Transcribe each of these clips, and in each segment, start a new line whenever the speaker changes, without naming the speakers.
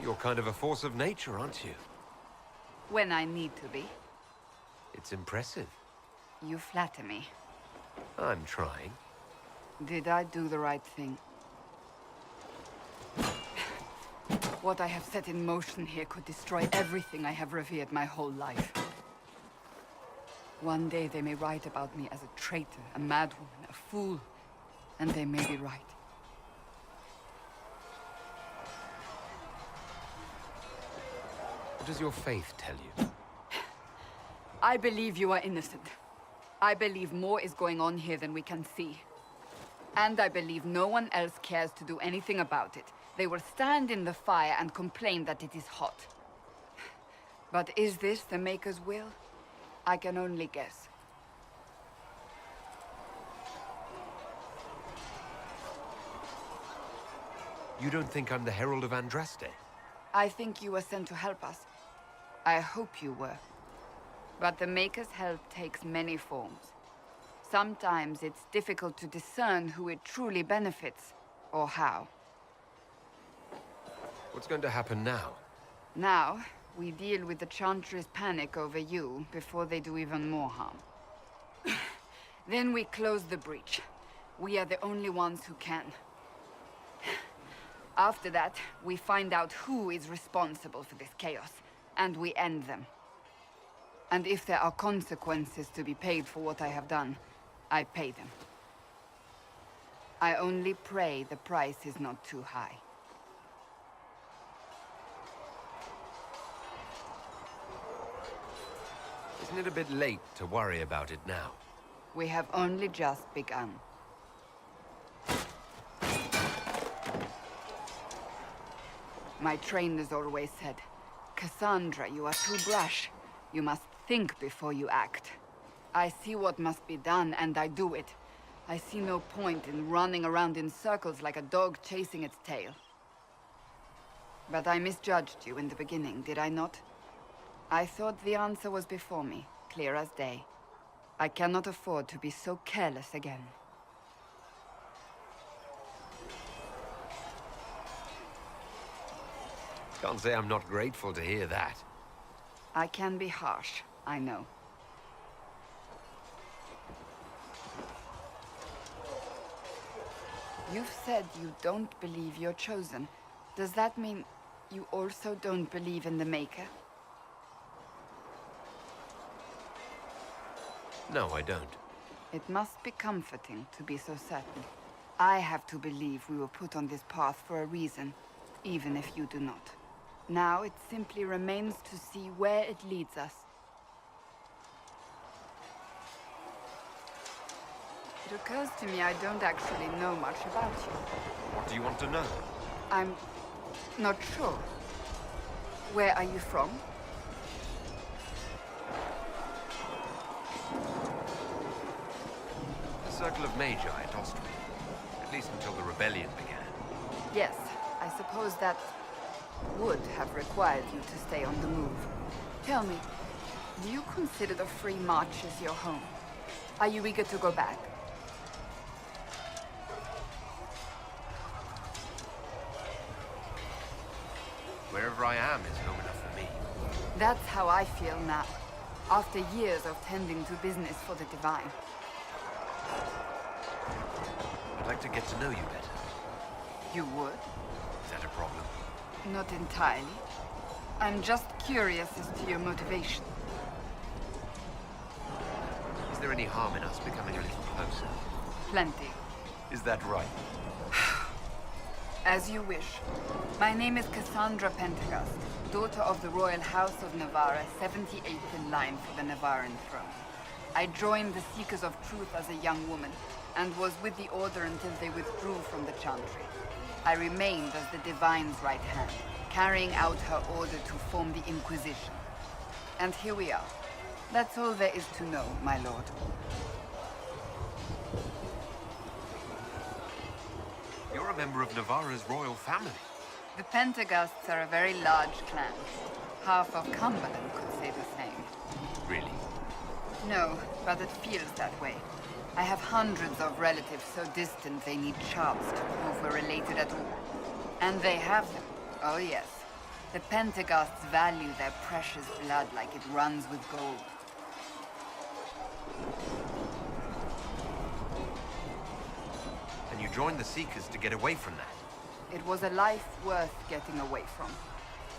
You're kind of a force of nature, aren't you?
When I need to be.
It's impressive.
You flatter me.
I'm trying.
Did I do the right thing? What I have set in motion here could destroy everything I have revered my whole life. One day they may write about me as a traitor, a madwoman, a fool, and they may be right.
What does your faith tell you?
I believe you are innocent. I believe more is going on here than we can see. And I believe no one else cares to do anything about it. They will stand in the fire and complain that it is hot. But is this the Maker's will? I can only guess.
You don't think I'm the Herald of Andraste?
I think you were sent to help us. I hope you were. But the Maker's help takes many forms. Sometimes it's difficult to discern who it truly benefits, or how.
What's going to happen now?
Now, we deal with the Chantry's panic over you before they do even more harm. Then we close the breach. We are the only ones who can. After that, we find out who is responsible for this chaos, and we end them. And if there are consequences to be paid for what I have done, I pay them. I only pray the price is not too high.
Isn't it a bit late to worry about it now?
We have only just begun. My trainers always said, Cassandra, you are too brash. You must think before you act. I see what must be done, and I do it. I see no point in running around in circles like a dog chasing its tail. But I misjudged you in the beginning, did I not? I thought the answer was before me, clear as day. I cannot afford to be so careless again.
Can't say I'm not grateful to hear that.
I can be harsh, I know. You've said you don't believe you're chosen. Does that mean you also don't believe in the Maker?
No, I don't.
It must be comforting to be so certain. I have to believe we were put on this path for a reason, even if you do not. Now it simply remains to see where it leads us. It occurs to me I don't actually know much about you.
What do you want to know?
I'm not sure. Where are you from?
The Circle of Magi at Austria. At least until the rebellion began.
Yes, I suppose that would have required you to stay on the move. Tell me, do you consider the Free March as your home? Are you eager to go back?
Wherever I am is home enough for me.
That's how I feel now, after years of tending to business for the Divine.
I'd like to get to know you better.
You would?
Is that a problem?
Not entirely. I'm just curious as to your motivation.
Is there any harm in us becoming a little closer?
Plenty.
Is that right?
As you wish. My name is Cassandra Pentagast, daughter of the Royal House of Navarra, 78th in line for the Navarran throne. I joined the Seekers of Truth as a young woman, and was with the Order until they withdrew from the Chantry. I remained as the Divine's right hand, carrying out her order to form the Inquisition. And here we are. That's all there is to know, my lord.
You're a member of Navarra's royal family.
The Pentagasts are a very large clan. Half of Cumberland could say the same.
Really?
No, but it feels that way. I have hundreds of relatives so distant they need charts to prove we're related at all. And they have them. Oh yes. The Pentaghasts value their precious blood like it runs with gold.
And you joined the Seekers to get away from that.
It was a life worth getting away from.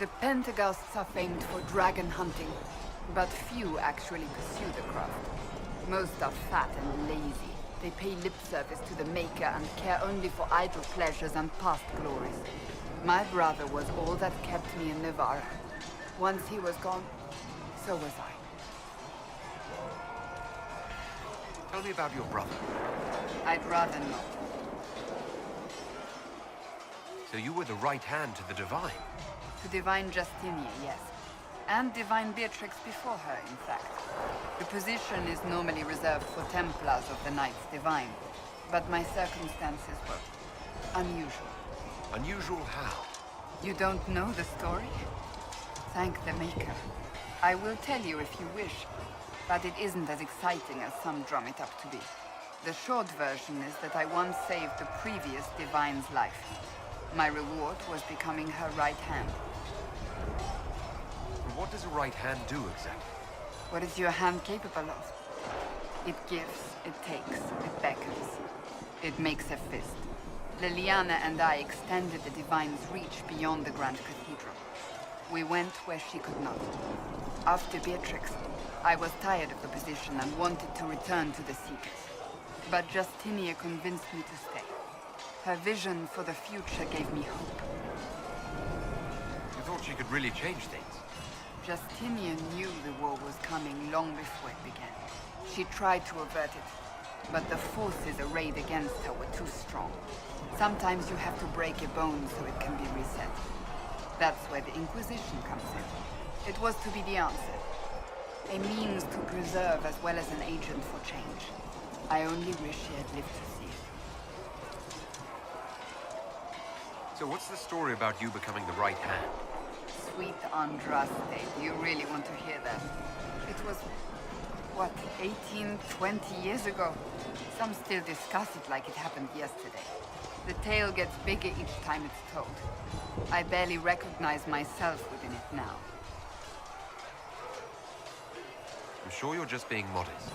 The Pentaghasts are famed for dragon hunting, but few actually pursue the craft. Most are fat and lazy. They pay lip service to the Maker and care only for idle pleasures and past glories. My brother was all that kept me in Navarra. Once he was gone, so was I.
Tell me about your brother.
I'd rather not.
So you were the right hand to the Divine?
To Divine Justinia, yes. And Divine Beatrix before her, in fact. The position is normally reserved for Templars of the Knights Divine, but my circumstances were unusual.
Unusual how?
You don't know the story? Thank the Maker. I will tell you if you wish, but it isn't as exciting as some drum it up to be. The short version is that I once saved the previous Divine's life. My reward was becoming her right hand.
And what does a right hand do exactly?
What is your hand capable of? It gives, it takes, it beckons. It makes a fist. Liliana and I extended the Divine's reach beyond the Grand Cathedral. We went where she could not. After Beatrix, I was tired of the position and wanted to return to the Seekers. But Justinia convinced me to stay. Her vision for the future gave me hope.
You thought she could really change things?
Justinia knew the war was coming long before it began. She tried to avert it, but the forces arrayed against her were too strong. Sometimes you have to break a bone so it can be reset. That's where the Inquisition comes in. It was to be the answer. A means to preserve as well as an agent for change. I only wish she had lived to see it.
So what's the story about you becoming the right hand?
Sweet Andraste, do you really want to hear that? It was, what, 18, 20 years ago? Some still discuss it like it happened yesterday. The tale gets bigger each time it's told. I barely recognize myself within it now.
I'm sure you're just being modest.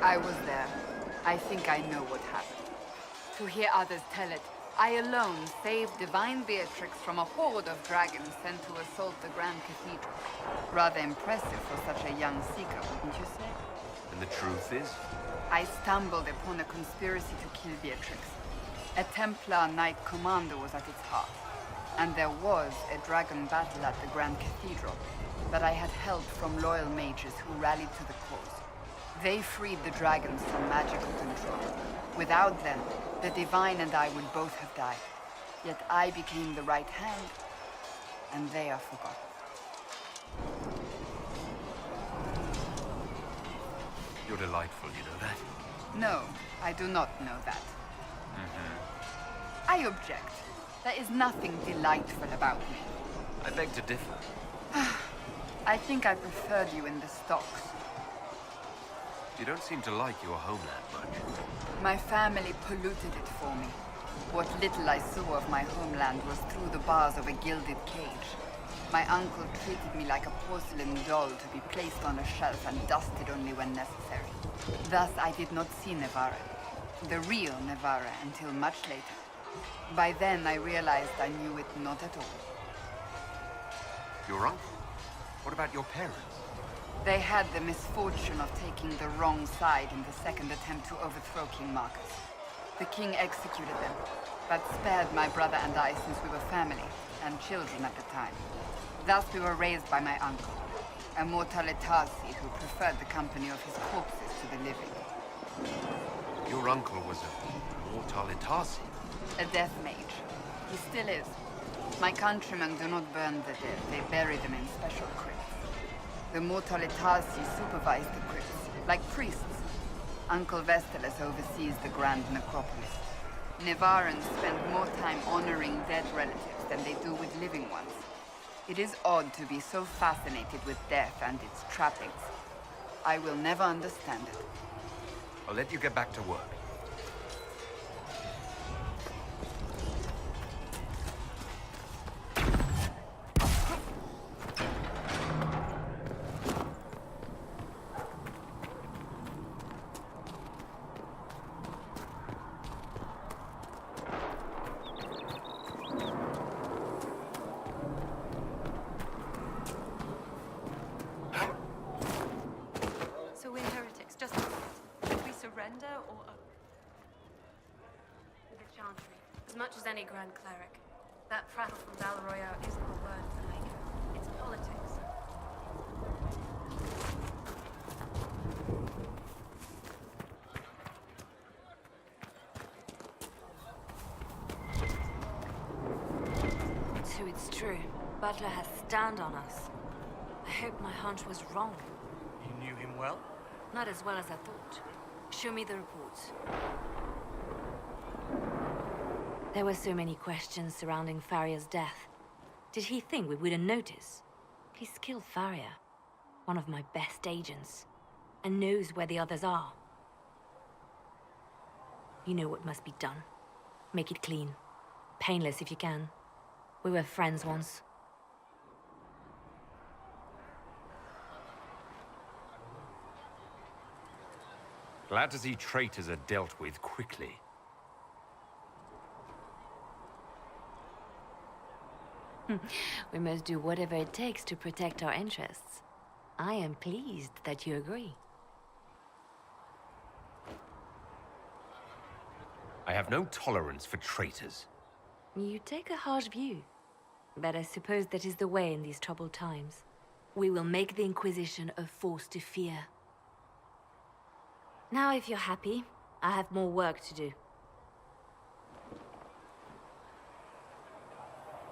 I was there. I think I know what happened. To hear others tell it, I alone saved Divine Beatrix from a horde of dragons sent to assault the Grand Cathedral. Rather impressive for such a young seeker, wouldn't you say?
And the truth is?
I stumbled upon a conspiracy to kill Beatrix. A Templar Knight Commander was at its heart. And there was a dragon battle at the Grand Cathedral, but I had help from loyal mages who rallied to the cause. They freed the dragons from magical control. Without them, the Divine and I would both have died. Yet I became the right hand, and they are forgotten.
You're delightful, you know that?
No, I do not know that. I object. There is nothing delightful about me.
I beg to differ.
I think I preferred you in the stocks.
You don't seem to like your homeland much.
My family polluted it for me. What little I saw of my homeland was through the bars of a gilded cage. My uncle treated me like a porcelain doll to be placed on a shelf and dusted only when necessary. Thus, I did not see Navarra, the real Navarra, until much later. By then, I realized I knew it not at all.
Your uncle? What about your parents?
They had the misfortune of taking the wrong side in the second attempt to overthrow King Marcus. The king executed them, but spared my brother and I since we were family, and children at the time. Thus we were raised by my uncle, a mortalitasi who preferred the company of his corpses to the living.
Your uncle was a mortalitasi?
A death mage. He still is. My countrymen do not burn the dead, they bury them in special crypts. The mortalitasi supervise the crypts, like priests. Uncle Vestalis oversees the grand necropolis. Navarrans spend more time honoring dead relatives than they do with living ones. It is odd to be so fascinated with death and its trappings. I will never understand it.
I'll let you get back to work.
Chantry, as much as any Grand Cleric. That prattle from Valoroya isn't the word for the maker. It's politics.
So it's true. Butler has stand on us. I hope my hunch was wrong.
You knew him well?
Not as well as I thought. Show me the reports. There were so many questions surrounding Farria's death. Did he think we wouldn't notice? He's killed Farria, one of my best agents, and knows where the others are. You know what must be done. Make it clean. Painless if you can. We were friends once.
Glad to see traitors are dealt with quickly.
We must do whatever it takes to protect our interests. I am pleased that you agree.
I have no tolerance for traitors.
You take a harsh view. But I suppose that is the way in these troubled times. We will make the Inquisition a force to fear. Now, if you're happy, I have more work to do.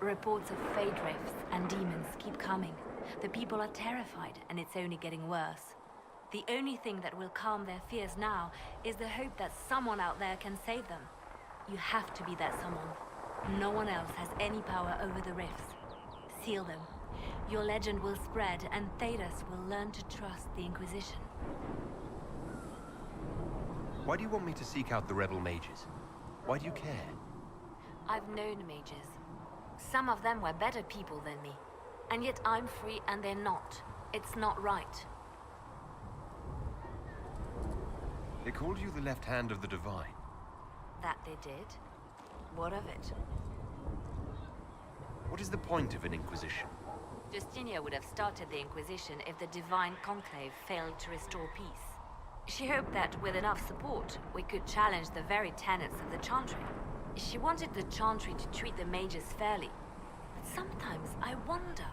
Reports of fade rifts and demons keep coming. The people are terrified, and it's only getting worse. The only thing that will calm their fears now is the hope that someone out there can save them. You have to be that someone. No one else has any power over the rifts. Seal them. Your legend will spread, and Thedas will learn to trust the Inquisition.
Why do you want me to seek out the rebel mages? Why do you care?
I've known mages. Some of them were better people than me. And yet I'm free and they're not. It's not right.
They called you the left hand of the Divine.
That they did. What of it?
What is the point of an Inquisition?
Justinia would have started the Inquisition if the Divine Conclave failed to restore peace. She hoped that with enough support, we could challenge the very tenets of the Chantry. She wanted the Chantry to treat the mages fairly. But sometimes I wonder,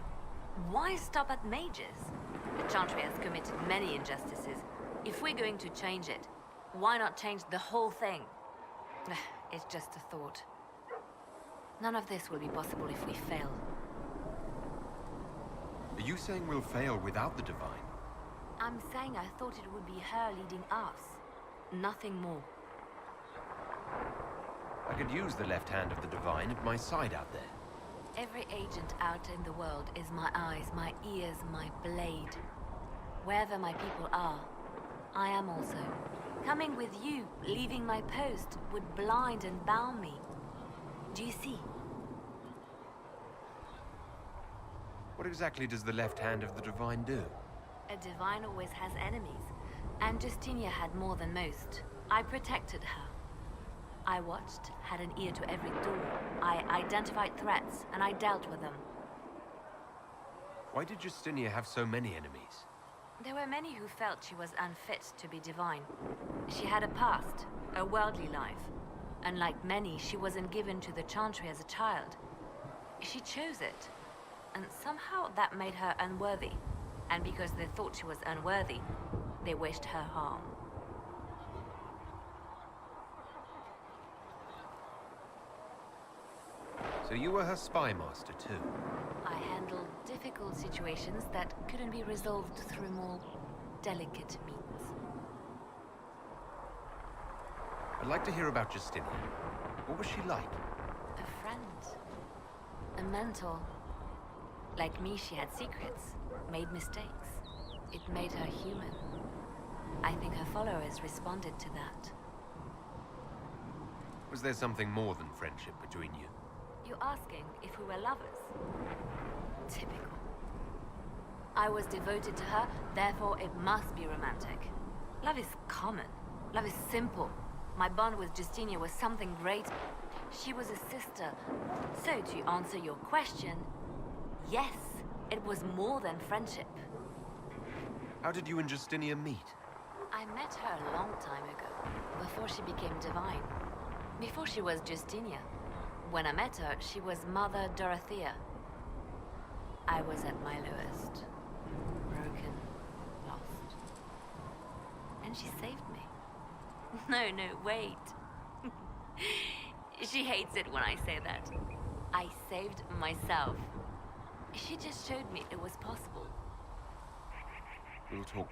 why stop at mages? The Chantry has committed many injustices. If we're going to change it, why not change the whole thing? It's just a thought. None of this will be possible if we fail.
Are you saying we'll fail without the Divine?
I'm saying I thought it would be her leading us. Nothing more.
I could use the left hand of the Divine at my side out there.
Every agent out in the world is my eyes, my ears, my blade. Wherever my people are, I am also. Coming with you, leaving my post, would blind and bound me. Do you see?
What exactly does the left hand of the Divine do?
A Divine always has enemies, and Justinia had more than most. I protected her. I watched, had an ear to every door. I identified threats, and I dealt with them.
Why did Justinia have so many enemies?
There were many who felt she was unfit to be divine. She had a past, a worldly life. And like many, she wasn't given to the Chantry as a child. She chose it. And somehow that made her unworthy. And because they thought she was unworthy, they wished her harm.
So you were her spy master too?
I handled difficult situations that couldn't be resolved through more delicate means.
I'd like to hear about Justinia. What was she like?
A friend. A mentor. Like me, she had secrets, made mistakes. It made her human. I think her followers responded to that.
Was there something more than friendship between you?
You're asking if we were lovers? Typical. I was devoted to her, therefore it must be romantic. Love is common. Love is simple. My bond with Justinia was something great. She was a sister. So to answer your question, yes, it was more than friendship.
How did you and Justinia meet?
I met her a long time ago, before she became divine. Before she was Justinia. When I met her, she was Mother Dorothea. I was at my lowest. Broken, lost. And she saved me. No, wait. She hates it when I say that. I saved myself. She just showed me it was possible.
We'll talk.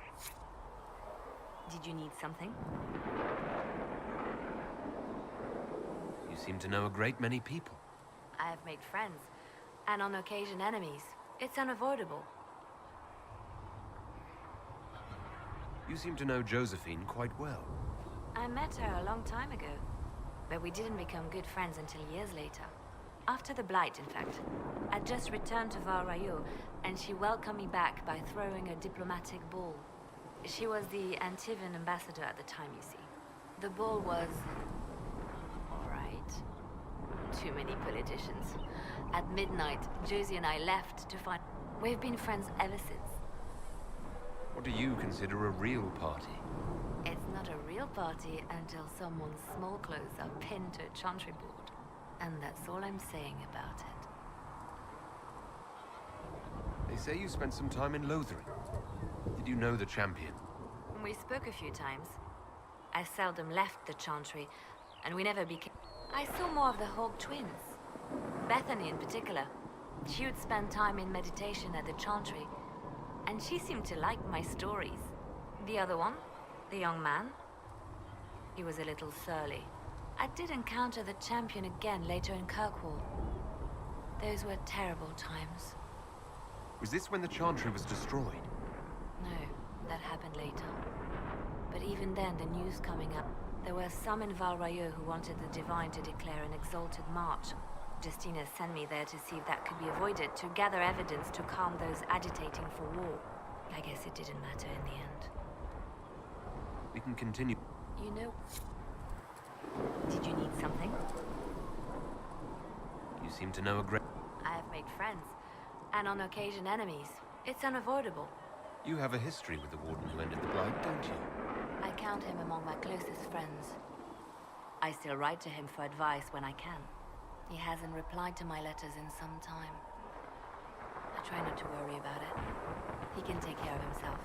Did you need something?
You seem to know a great many people.
I have made friends, and on occasion enemies. It's unavoidable.
You seem to know Josephine quite well.
I met her a long time ago, but we didn't become good friends until years later. After the Blight, in fact. I'd just returned to Val Rayo, and she welcomed me back by throwing a diplomatic ball. She was the Antivan ambassador at the time, you see. The ball was... alright. Too many politicians. At midnight, Josie and I left to find... We've been friends ever since.
What do you consider a real party?
It's not a real party until someone's small clothes are pinned to a chantry board. And that's all I'm saying about it.
They say you spent some time in Lothering. Did you know the champion?
We spoke a few times. I seldom left the chantry, and we never became... I saw more of the Hawk twins. Bethany in particular. She would spend time in meditation at the chantry, and she seemed to like my stories. The other one, the young man, he was a little surly. I did encounter the champion again later in Kirkwall. Those were terrible times.
Was this when the chantry was destroyed?
No, that happened later. But even then, the news coming up, there were some in Val Rayo who wanted the Divine to declare an exalted march. Justina sent me there to see if that could be avoided, to gather evidence to calm those agitating for war. I guess it didn't matter in the end.
We can continue.
You know... Did you need something?
You seem to know a great...
I have made friends, and on occasion enemies. It's unavoidable.
You have a history with the Warden who ended the Blight, don't you?
I count him among my closest friends. I still write to him for advice when I can. He hasn't replied to my letters in some time. I try not to worry about it. He can take care of himself.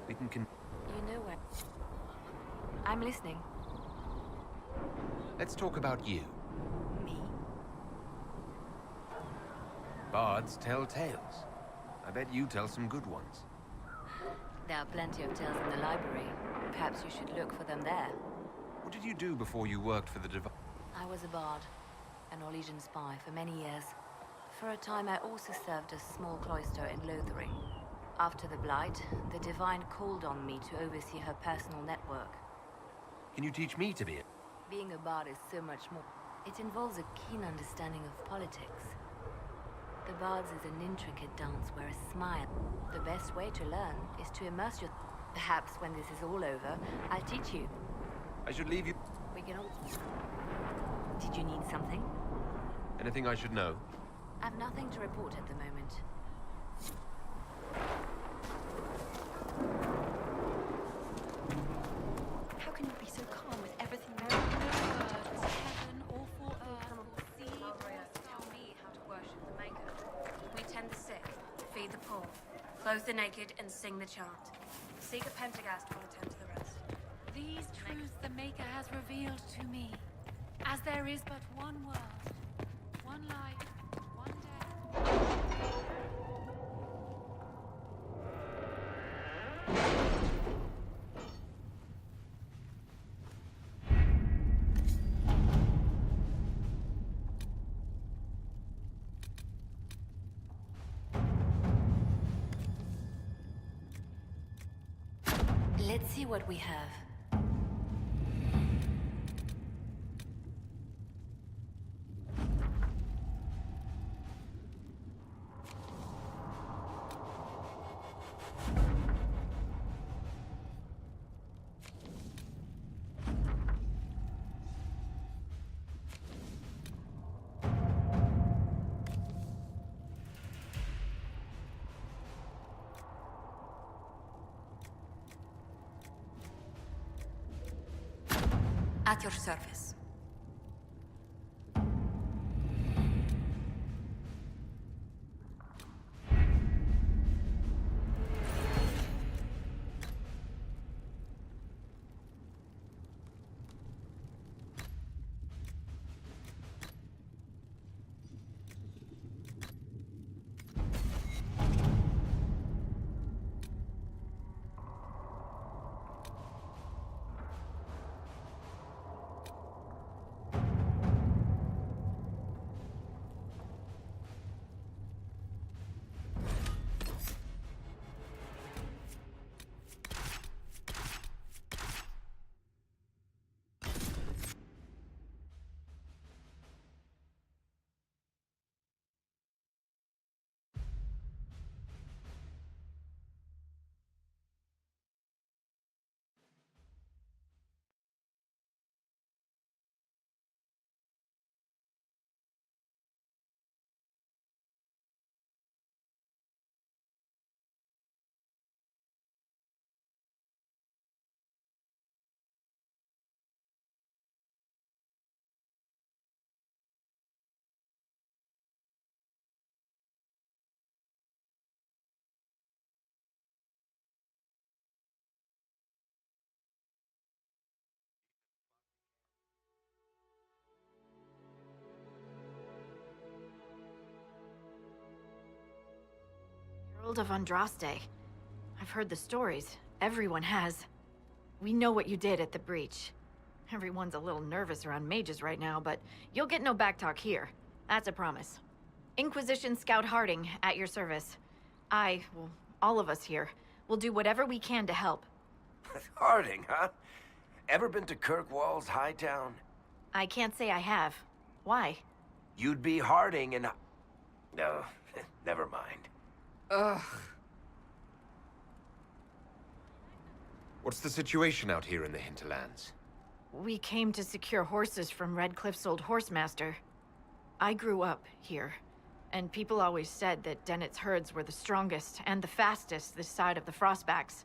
We can
You know where... I'm listening.
Let's talk about you.
Me?
Bards tell tales. I bet you tell some good ones.
There are plenty of tales in the library. Perhaps you should look for them there.
What did you do before you worked for the Divine?
I was a bard, an Orlesian spy for many years. For a time I also served a small cloister in Lothering. After the Blight, the Divine called on me to oversee her personal network.
Can you teach me to be it?
Being a bard is so much more. It involves a keen understanding of politics. The Bards is an intricate dance where a smile. The best way to learn is to immerse your... Perhaps when this is all over, I'll teach you.
I should leave you.
We can all... Did you need something?
Anything I should know?
I've nothing to report at the moment.
How can you be so calm with everything there? No word was heaven or for earth or sea.
Tell me how to worship the Maker. We tend the sick, feed the poor, clothe the naked, and sing the chant. Seek a Pentagast will attend to the rest.
These truths the Maker has revealed to me. As there is but one world, one life, one death.
Let's see what we have.
At your service.
Guild of Andraste. I've heard the stories. Everyone has. We know what you did at the breach. Everyone's a little nervous around mages right now, but you'll get no backtalk here. That's a promise. Inquisition Scout Harding, at your service. Well, all of us here, will do whatever we can to help.
Harding, huh? Ever been to Kirkwall's Hightown?
I can't say I have. Why?
You'd be Harding and... No, never mind.
Ugh.
What's the situation out here in the hinterlands?
We came to secure horses from Redcliffe's old horsemaster. I grew up here, and people always said that Dennett's herds were the strongest and the fastest this side of the Frostbacks.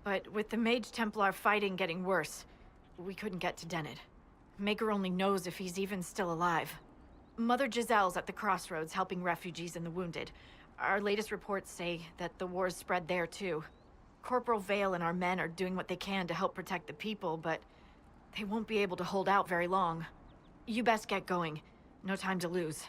But with the Mage Templar fighting getting worse, we couldn't get to Dennett. Maker only knows if he's even still alive. Mother Giselle's at the crossroads helping refugees and the wounded. Our latest reports say that the war's spread there too. Corporal Vale and our men are doing what they can to help protect the people, but they won't be able to hold out very long. You best get going. No time to lose.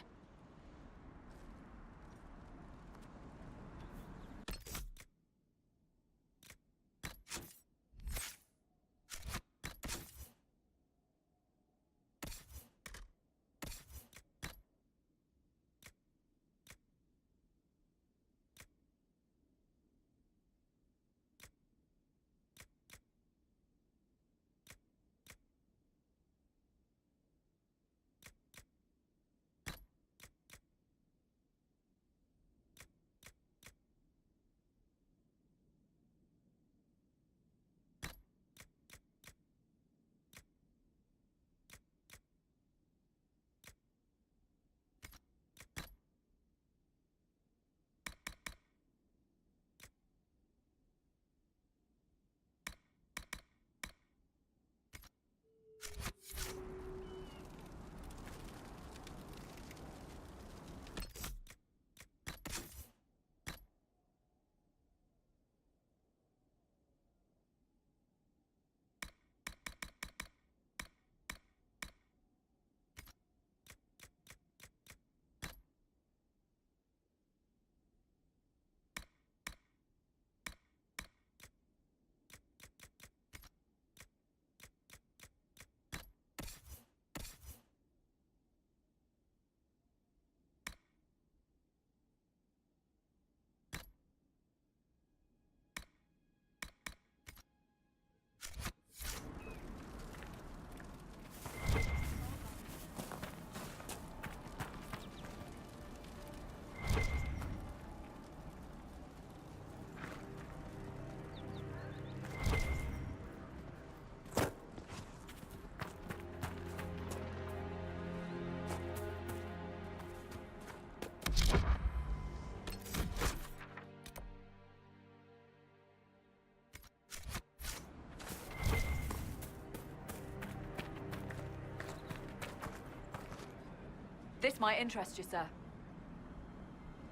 This might interest you, sir.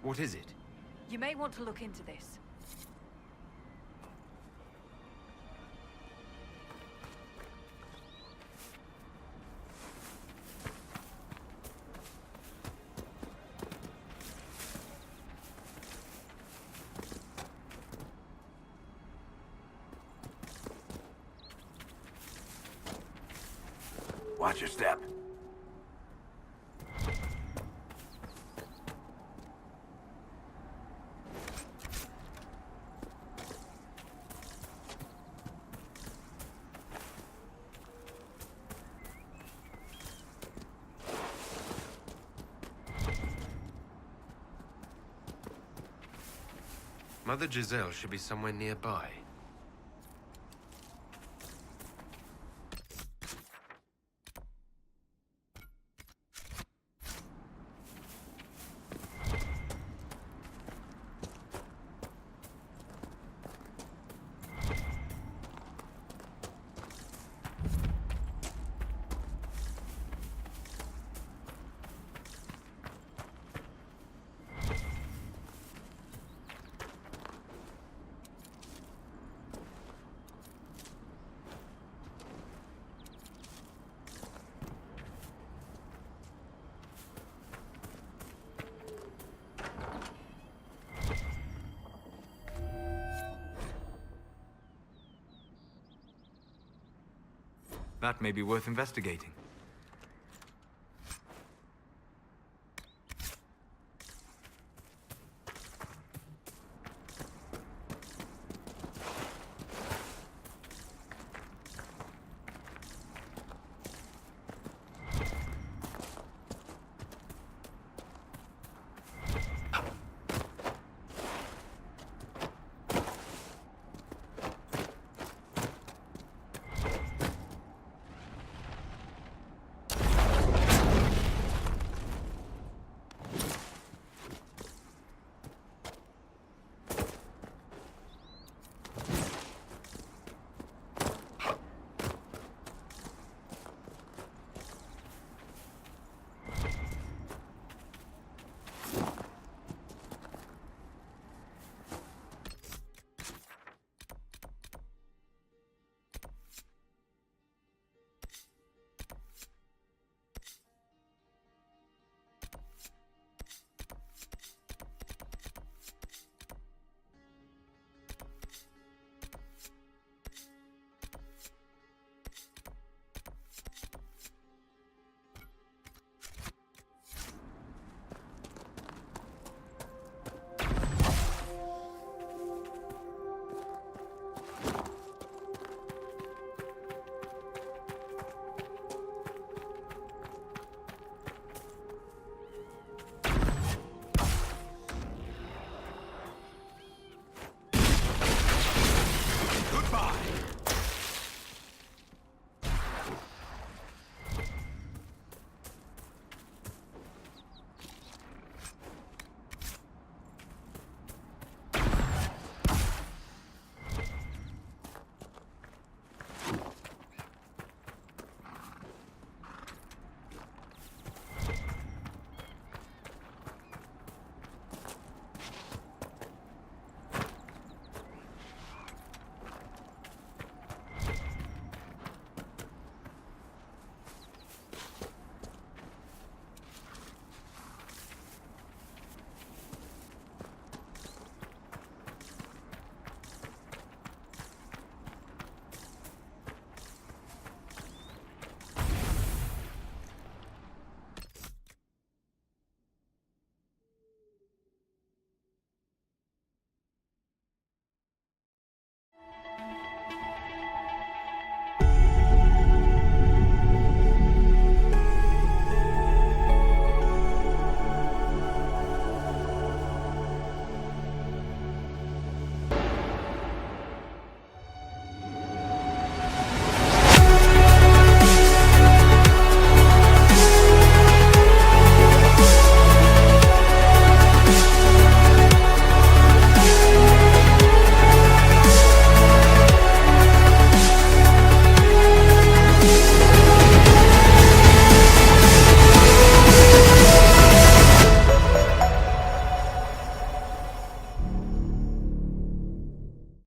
What is it?
You may want to look into this.
Watch your step.
Mother Giselle should be somewhere nearby.
That may be worth investigating.